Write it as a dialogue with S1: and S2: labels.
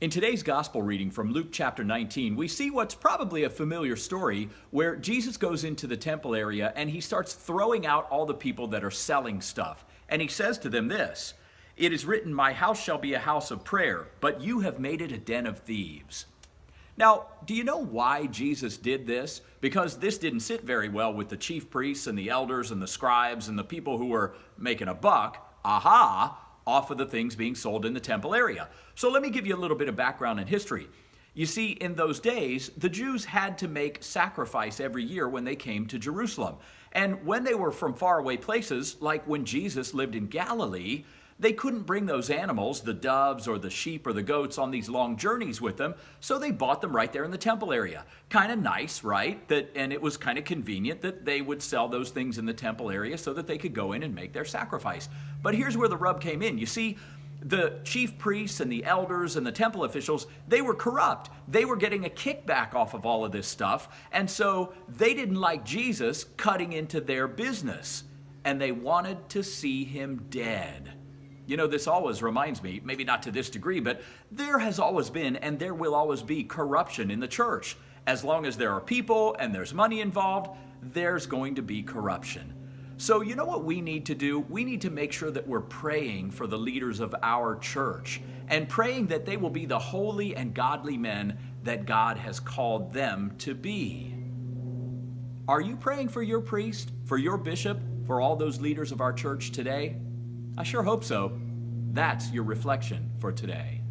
S1: In today's gospel reading from Luke chapter 19, we see what's probably a familiar story where Jesus goes into the temple area and he starts throwing out all the people that are selling stuff. And he says to them this, "It is written, my house shall be a house of prayer, but you have made it a den of thieves." Now, do you know why Jesus did this? Because this didn't sit very well with the chief priests and the elders and the scribes and the people who were making a buck, off of the things being sold in the temple area. So let me give you a little bit of background and history. You see, in those days, the Jews had to make sacrifice every year when they came to Jerusalem. And when they were from faraway places, like when Jesus lived in Galilee, they couldn't bring those animals, the doves or the sheep or the goats, on these long journeys with them, so they bought them right there in the temple area. Kind of nice, right? And it was kind of convenient that they would sell those things in the temple area so that they could go in and make their sacrifice. But here's where the rub came in. You see, the chief priests and the elders and the temple officials, they were corrupt. They were getting a kickback off of all of this stuff, and so they didn't like Jesus cutting into their business, and they wanted to see him dead. You know, this always reminds me, maybe not to this degree, but there has always been and there will always be corruption in the church. As long as there are people and there's money involved, there's going to be corruption. So you know what we need to do? We need to make sure that we're praying for the leaders of our church and praying that they will be the holy and godly men that God has called them to be. Are you praying for your priest, for your bishop, for all those leaders of our church today? I sure hope so. That's your reflection for today.